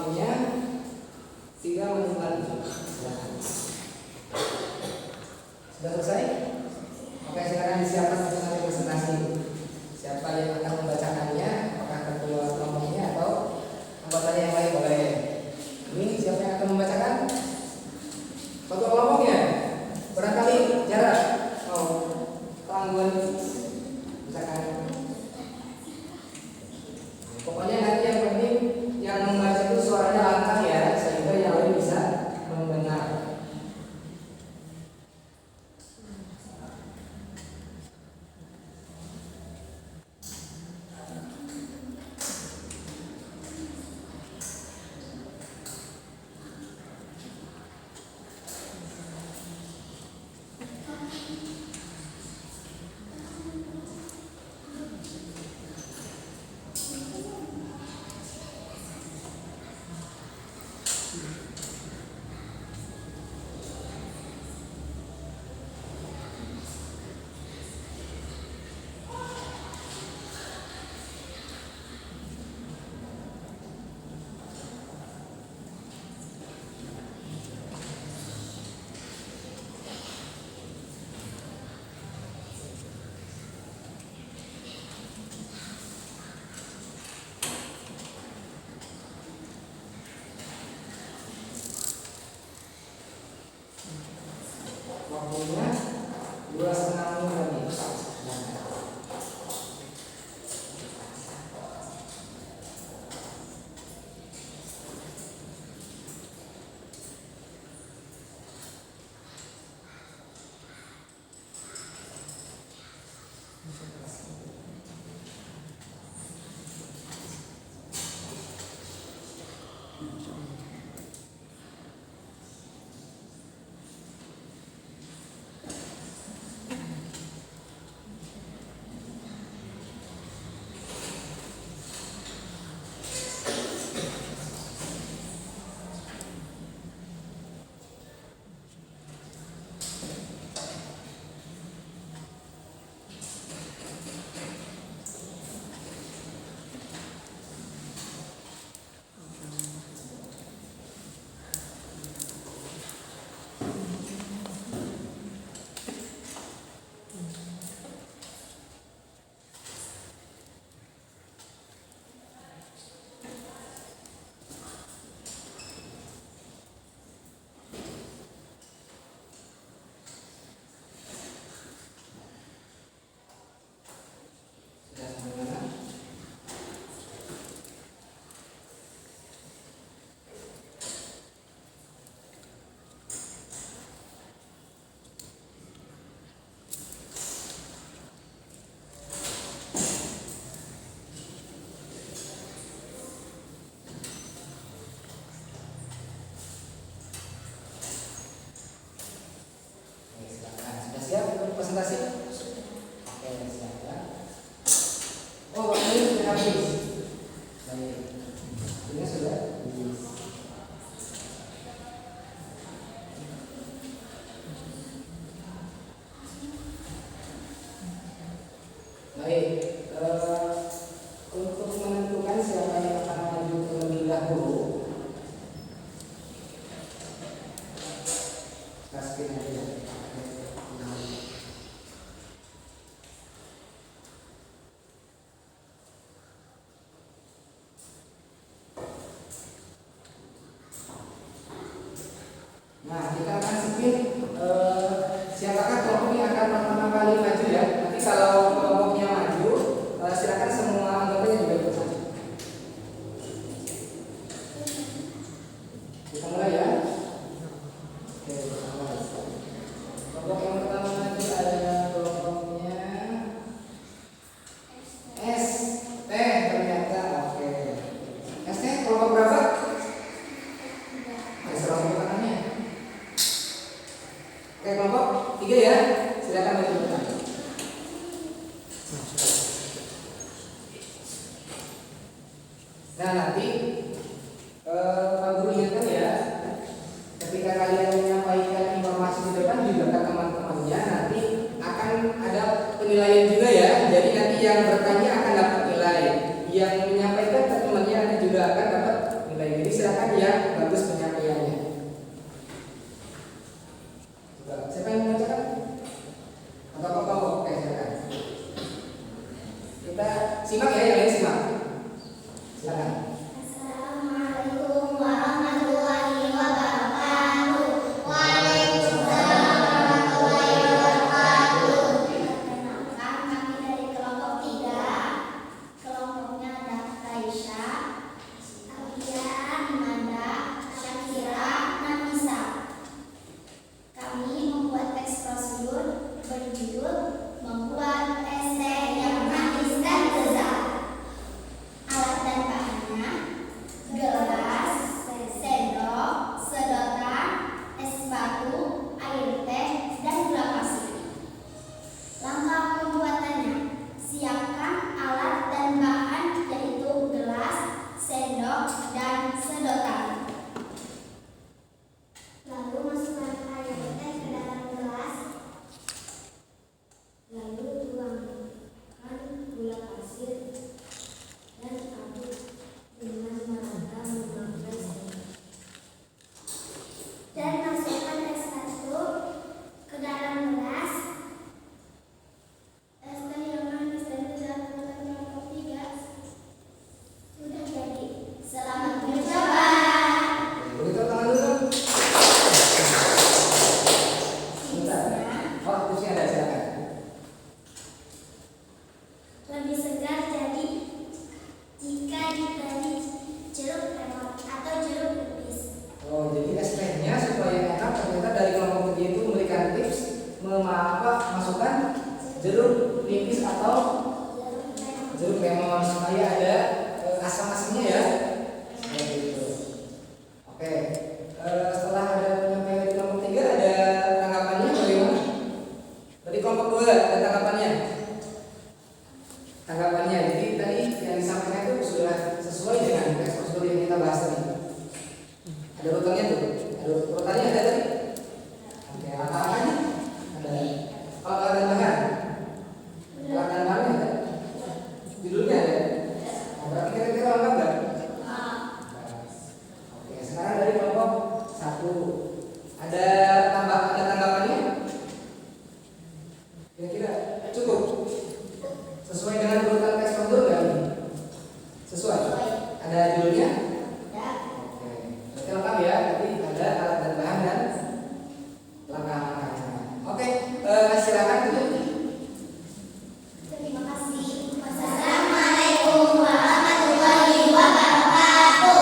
waktunya tinggal menunggu. Sudah selesai? Oke, sekarang disiapkan untuk nanti presentasi. Siapa yang akan membacakannya? Apakah ketua kelompoknya atau anggotanya yang lain boleh? Ini siapa yang akan membacakan? Ketua kelompoknya. Barangkali jarak. Oh, tanggungan bacakan. Pokoknya nanti yang penting yang membaca itu suaranya lantang ya, sehingga yang lain bisa mendengar. Waktunya 2,5 menit lagi. Siap untuk presentasi? Oke, siap ya. Oh, waktunya sudah habis. Baik. Ini sudah. Baik. Untuk menentukan siapa yang akan maju terlebih dahulu, kasih aja. Nah, kita akan skip siapakah kelompok yang akan pertama kali maju ya. Nanti kalau kelompoknya maju, silakan semua anggotanya juga ikut maju. Kita mulai ya. Oke, kita mulai. Kelompok yang pertama maju adalah kelompoknya S T ternyata. Oke. S T kelompok berapa? Oke, kelompok 3 ya. Silakan maju ke depan. Nah, nanti Pak Guru ingatkan ya, silakan yang bagus penyampaiannya. Coba, siapa yang membacakan? Atau kelompok? Oke, silakan. Kita simak ya, yang lain simak. Silakan. Assalamualaikum warahmatullahi wabarakatuh. Waalaikumsalam warahmatullahi wabarakatuh. Perkenalkan, kami dari kelompok 3. Kelompoknya ada Raisya, Alia, Imanda, Syakira, Nafisa. Kami membuat teks prosedur berjudul membuat esai yang manis dan lezat. Alat dan bahannya: gelas, sendok, sedotan, es batu, air teh, dan gula pasir. Langkah pembuatannya: siapkan alat dan bahan yaitu gelas, sendok, dan sedotan. Lalu masukkan air teh ke dalam gelas. Lalu tuangkan gula pasir dan aduk dengan merata menggunakan sendok. Dan masukkan es batu ke dalam gelas. Es teh yang manis dan lezat buatan kelompok 3 sudah jadi. Selamat mencoba. Beri tepuk tangan dulu. Bentar. Oh, tipsnya ada, silakan. Lebih segar jadi jika diberi jeruk lemon atau jeruk nipis. Oh, jadi es tehnya supaya enak ternyata dari kelompok 3 itu memberikan tips masukkan jeruk nipis atau jeruk lemon supaya ada asam-asamnya ya. Seperti itu. Oke. Setelah ada penyampaian dari kelompok 3 ada tanggapannya bagaimana? Dari kelompok 2 ada tanggapannya. Tanggapannya, jadi tadi yang disampaikan itu sudah sesuai dengan teks prosedur yang kita bahas tadi. Ada urutannya tuh, ada urutannya ada tadi. Oke, langkah-langkahnya ada. Kalau alat dan bahan, alat dan bahannya ada. Judulnya ada. Nah, berarti kira-kira lengkap nggak? Oke, sekarang dari kelompok 1 ada tanggapannya? Kira-kira cukup? Sesuai dengan urutan teks prosedur nggak ini? Sesuai? Ada judulnya? Ya. Oke, berarti lengkap ya. Tapi ada alat dan bahan dan langkah-langkahnya. Oke, silakan tutup. Terima kasih. Wassalamualaikum warahmatullahi wabarakatuh.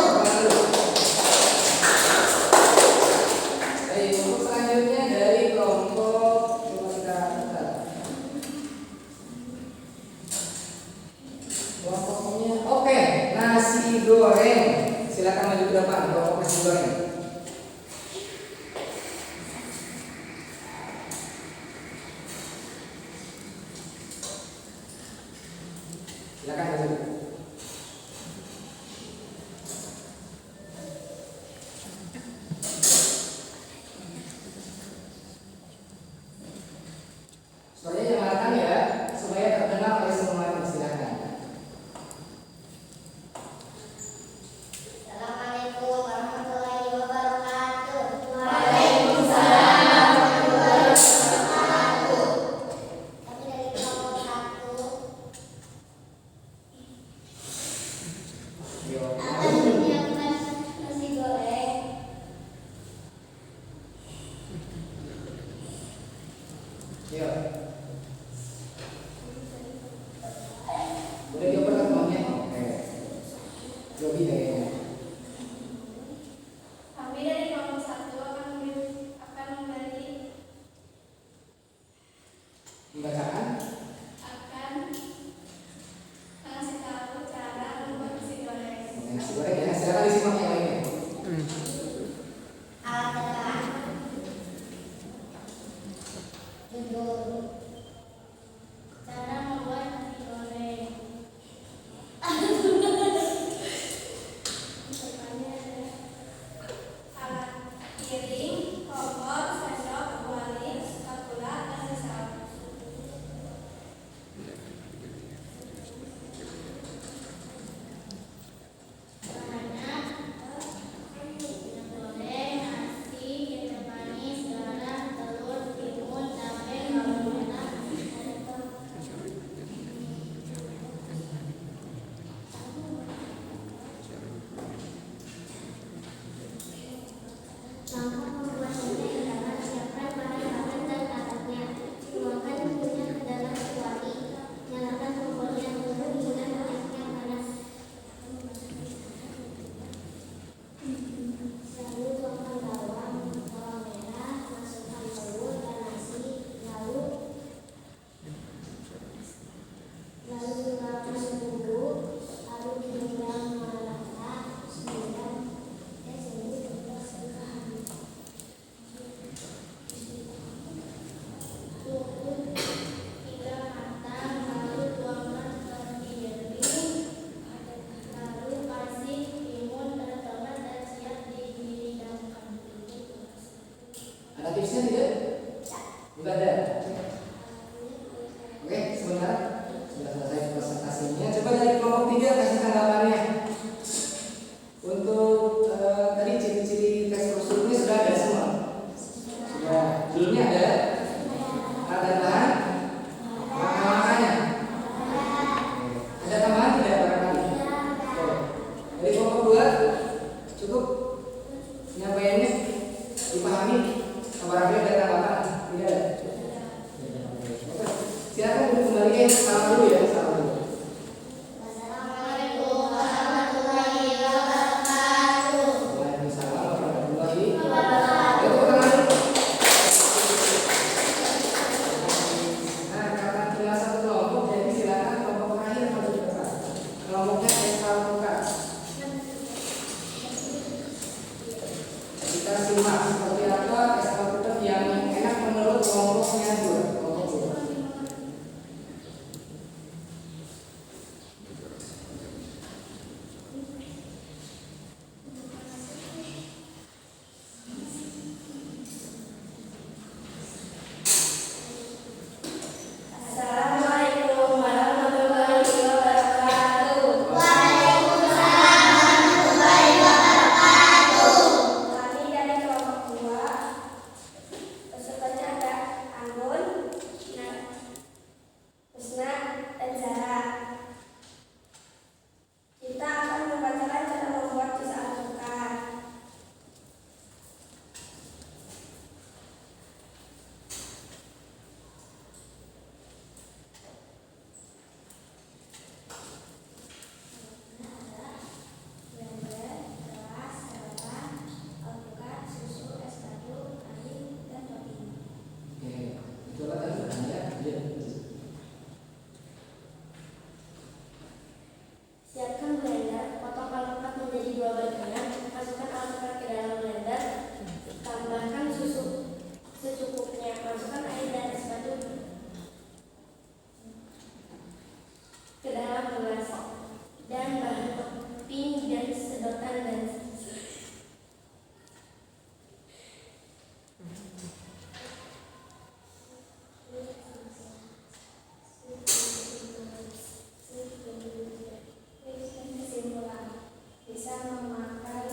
Baik, untuk selanjutnya dari kelompok coba kita lihat. Kelompoknya, oke, nasi goreng. Silakan maju ke depan, kelompok nasi goreng. Silakan maju. Suaranya nyalakan ya, supaya terdengar oleh semuanya. Silakan. Assalamualaikum warahmatullahi wabarakatuh. Langkah pembuatannya adalah siapkan bahan-bahan dan alatnya. Tuangkan minyak ke dalam kuali. Nyalakan kompornya dulu hingga minyaknya panas. Lalu tuangkan bawang merah, masukkan telur dan nasi. Lalu tuangkan bumbu. Lalu didorong merata hingga matang. Lalu tuangkan terlebih dahulu. Lalu kasih timun dan tomat dan siap dihidangkan. Ada tipsnya tidak? Tidak ada. Oke, sebentar. Sudah selesai presentasinya. Coba dari kelompok 3 kasih tanggapannya. Untuk tadi ciri-ciri tes prosedurnya sudah ada semua. Sudah. Judulnya ada. Alat dan bahan. Langkah-langkahnya. Ada tambahan tidak barangkali? Oke. Dari kelompok 2 cukup penyampaiannya dipahami. Barangkali ada tanggapan? Tidak ada. Oke. Silakan duduk kembali. Salam dulu ya. Salam dulu. Assalamualaikum warahmatullahi wabarakatuh. Waalaikumsalam warahmatullahi wabarakatuh. Tepuk tangan dulu. Nah, karena tinggal satu kelompok, jadi silakan kelompok terakhir maju ke depan. Kelompoknya SKUK. Kita simak seperti apa SKUK yang enak menurut kelompoknya dua. Kelompok dua. Assalamualaikum warahmatullahi wabarakatuh. Waalaikumsalam warahmatullahi wabarakatuh. Kami dari kelompok 2. Pesertanya ada Anggun, Husna, dan Zara. Kita akan membacakan cara membuat jus alpukat. Blender, gelas, sedotan, alpukat, susu, es batu, air, dan topping. Oke, itu apa tadi bahannya? Iya. Siapkan blender, potong alpukat menjadi 2 bagian, masukkan alpukat ke dalam blender, tambahkan susu secukupnya, masukkan air dan es batu ke dalam gelas, dan bahan topping dan sedotan dan kesimpulan. Bisa memakai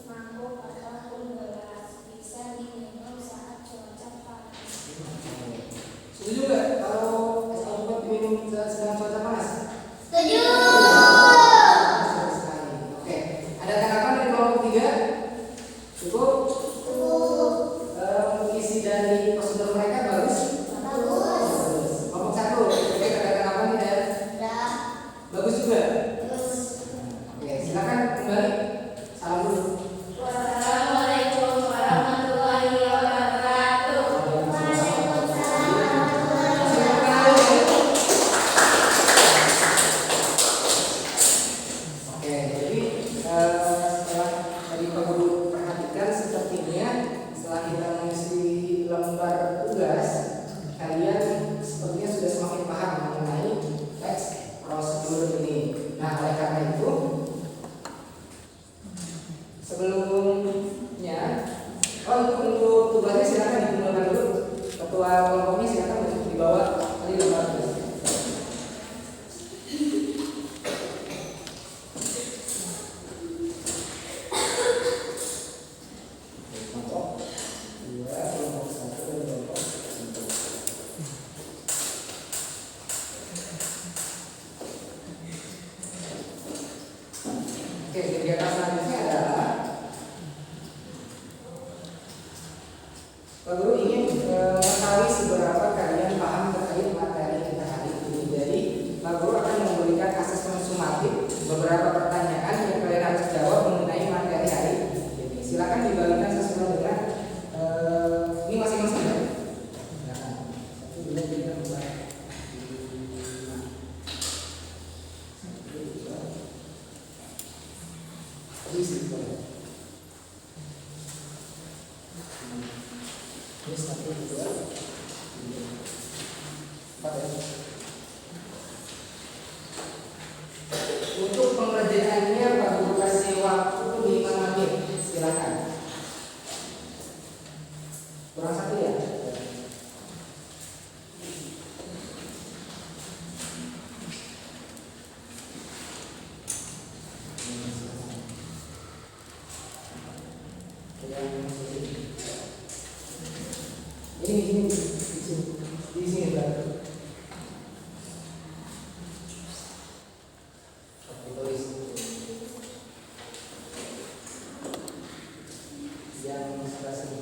mangkuk ataupun gelas, bisa diminum saat cuaca panas. Setuju nggak kalau SKUK diminum sedang cuaca panas? Setuju. Sekali sekali. Oke, ada tanggapan dari kelompok 3? Cukup? Isi dari prosedur mereka bagus? Bagus. Kelompok 1, oke, ada tanggapan tidak? Bagus juga. Oke, silakan kembali. Salam dulu. Wassalamualaikum warahmatullahi wabarakatuh. Oke, jadi setelah tadi Pak Guru perhatikan, sepertinya setelah kita mengisi lembar tugas, kalian sepertinya sudah semakin paham mengenai teks prosedur ini. Nah, oleh karena itu, sebelumnya, untuk tugasnya silakan dikumpulkan dulu. Ketua kelompoknya silakan untuk dibawa tadi lembar tugas. Kelompok 2, kelompok 1, dan kelompok 1. Oke, kegiatan selanjutnya adalah dibalikan sesuai dengan ini masing-masing ya. Silakan. 1, 2, 3, 4, 5. 1, 2. Isi boleh. Ini 1, 2, 4 ya. Untuk pengerjaannya Pak Guru kasih waktu 5 menit. Silakan. Kurang 1 ya. Ini di sini berarti. Oke, tulis. Yang sebelah sini.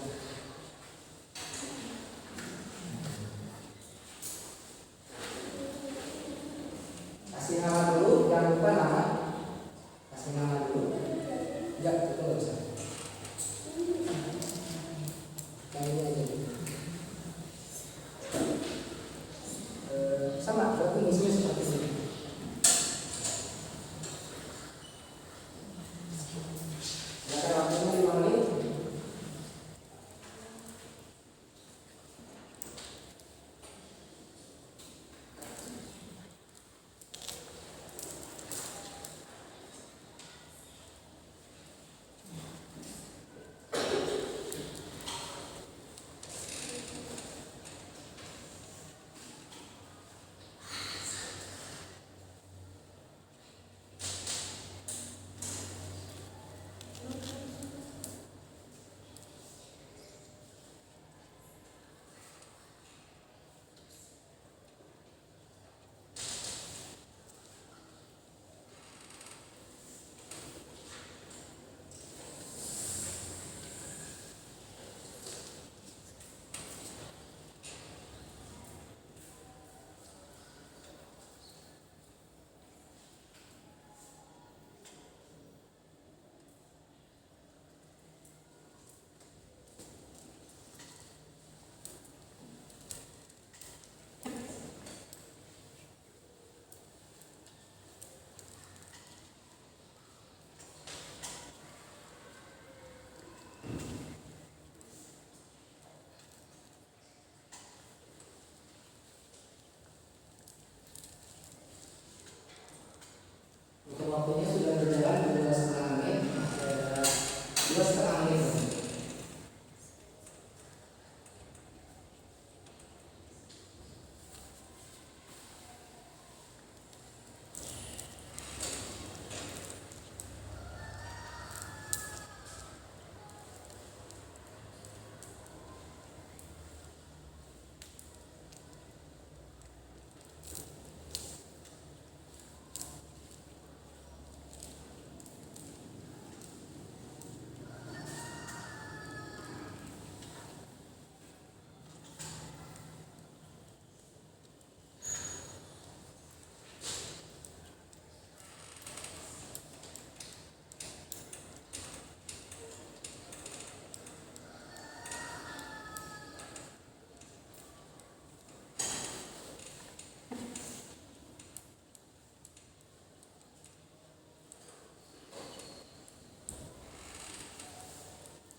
Kasih nama dulu, jangan lupa nama. Kasih nama dulu. Ya, itu nggak usah. Yang ini aja. Sama, berarti isinya seperti ini. Silakan waktunya 5 menit. Untuk waktunya sudah berjalan 2,5 menit. Masih ada 2,5 menit.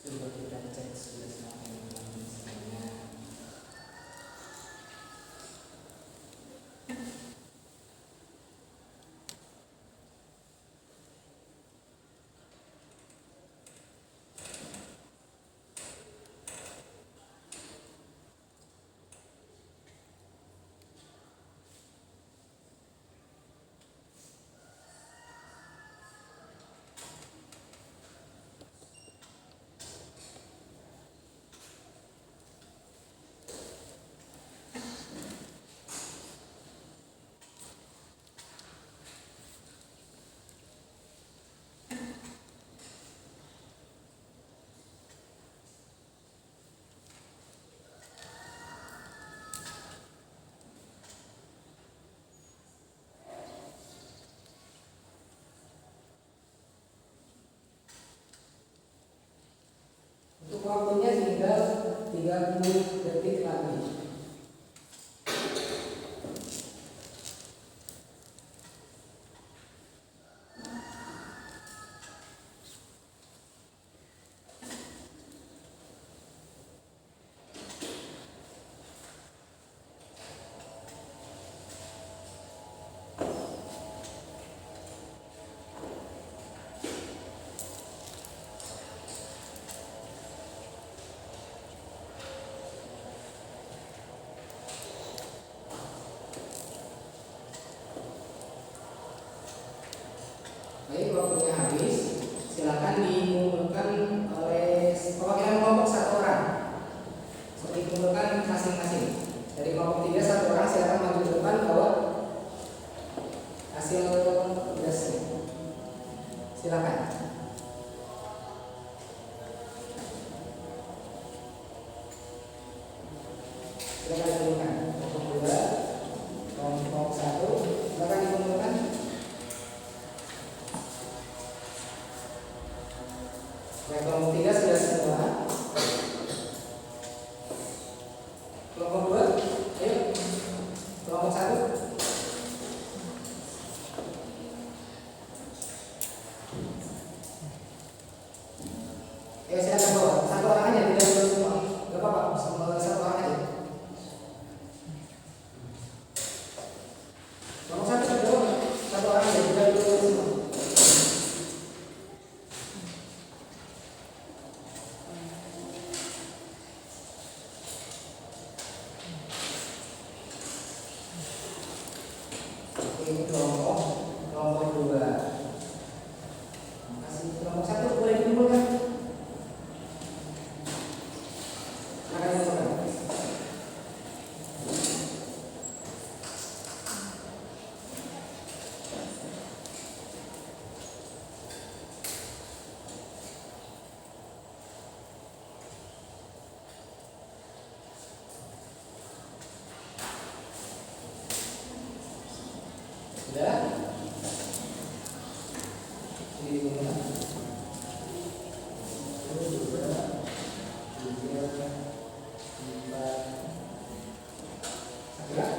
Coba kita cek sudah sampai misalnya. waktunya tinggal 30 detik lagi. Baik, waktunya habis. Silakan dikumpulkan oleh perwakilan kelompok satu orang. Dikumpulkan masing-masing. Dari kelompok 3 satu orang silakan maju ke depan bawa hasil tugasnya. Silakan. Silakan dikumpulkan. Kelompok 2, kelompok 1, silakan dikumpulkan. Kelompok 3 sudah semua. Kelompok 2, ayo. Kelompok 1. Ayo silakan bawa. Satu orang aja, tidak perlu semua. Gak apa-apa, satu orang aja. Kelompok 1 sudah bawa. Satu orang aja, tidak perlu semua. Ini kelompok 2. Masih kelompok 1 boleh dikumpulkan. Silakan dikumpulkan. Sudah? Ini dikumpulkan. 1, 2, 3, 4. Sudah?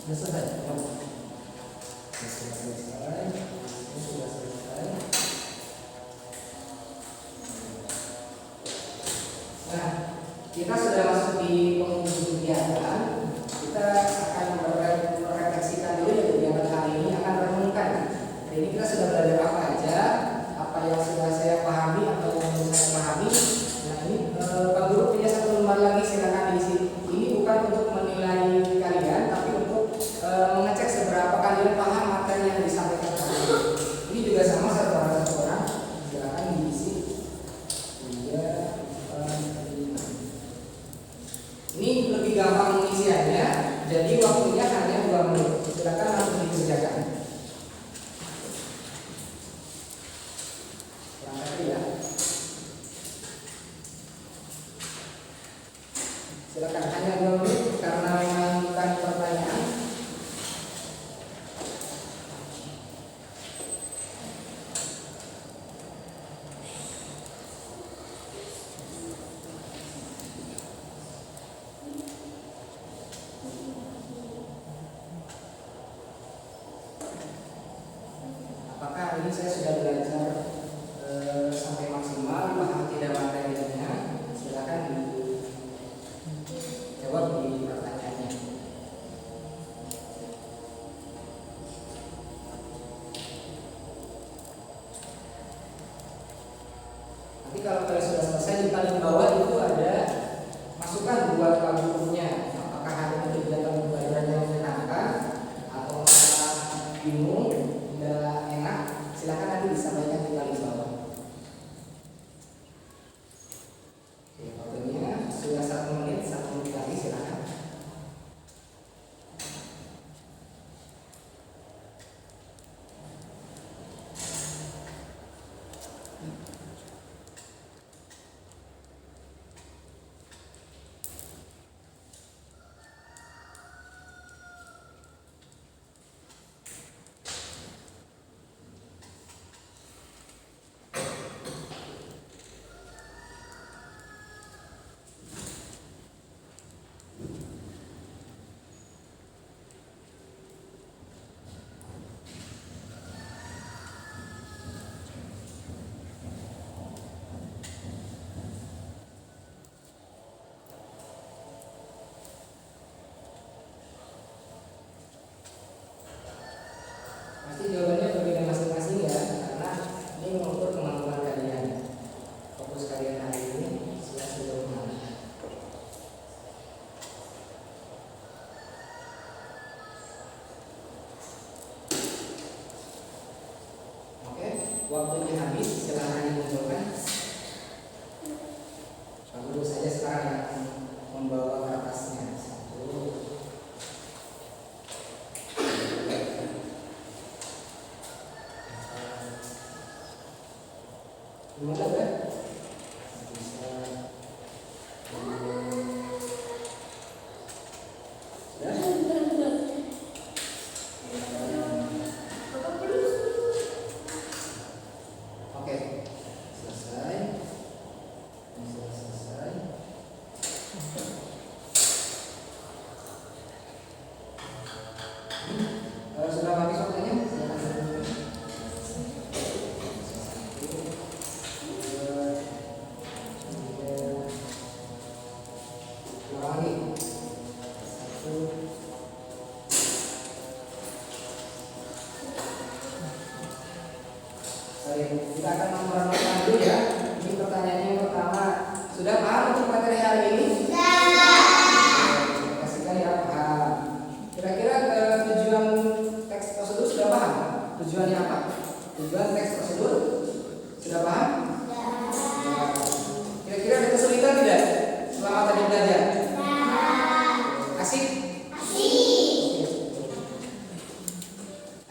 Sudah selesai? Sudah selesai. Ini sudah selesai. Nah, kita sudah masuk di penghujung kegiatan. Kita akan merefleksikan dulu ya kegiatan hari ini, akan renungkan. Hari ini kita sudah belajar apa aja, apa yang sudah saya pahami atau yang belum saya pahami. Nah ini Pak Guru punya satu lembar lagi, silakan diisi. Ini bukan untuk menilai kalian, tapi untuk mengecek seberapa kalian paham materi yang disampaikan tadi. Ini juga sama satu orang, silakan diisi. 3, 4, 5. Ini lebih gampang pengisiannya, jadi waktunya hanya 2 menit. Silakan langsung dikerjakan. Berangkat ya. Silakan hanya 2 menit karena memang bukan pertanyaan. Apakah hari ini saya sudah belajar sampai maksimal, paham tidak materinya? Silakan dijawab di pertanyaannya. Nanti kalau kalian sudah selesai, di paling bawah itu ada masukan buat Pak Gurunya. Apakah hari ini kegiatan pembelajaran yang menyenangkan atau malah bingung, tidak enak? Silakan nanti disampaikan di paling bawah. Oke, waktunya sudah 1 menit, 1 menit lagi silakan. dimunculkan? Pak Guru saja sekarang yang membawa kertasnya. Satu. Gimana kan? Bisa. Oke, selesai. Ini sudah selesai. Sudah habis waktunya? Silakan. Ulangi. Satu. Baik, kita akan merenungkan dulu ya. Ini pertanyaan yang pertama. Sudah paham untuk materi hari ini? Sudah. Pastikan ya paham. Kira-kira tujuan teks prosedur sudah paham? Tujuannya apa? Tujuan teks prosedur sudah paham? Ya. Kira-kira ada kesulitan tidak selama tadi belajar? Asik?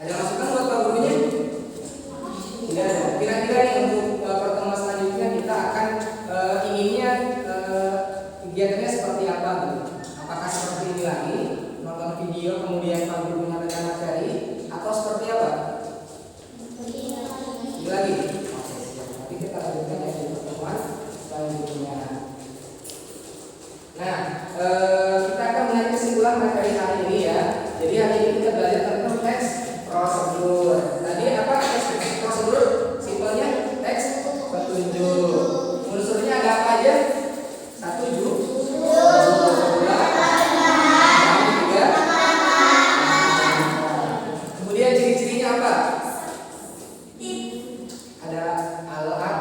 Ada masukan buat Pak Gurunya? Tidak ada. Kira-kira nih untuk pertemuan selanjutnya kita akan inginnya kegiatannya seperti apa gitu? Apakah seperti ini lagi, nonton video kemudian Pak Guru mengadakan materi, atau seperti apa? Ini lagi. Oke, siap. Nanti kita lanjutkan ya di pertemuan selanjutnya. Nah, kita akan melihat kesimpulan materi hari ini ya. Jadi hari ini kita belajar tentang teks prosedur. Tadi apa teks prosedur? Simpelnya teks petunjuk. Unsurnya ada apa aja? Satu kemudian ciri-cirinya apa? Ada alat,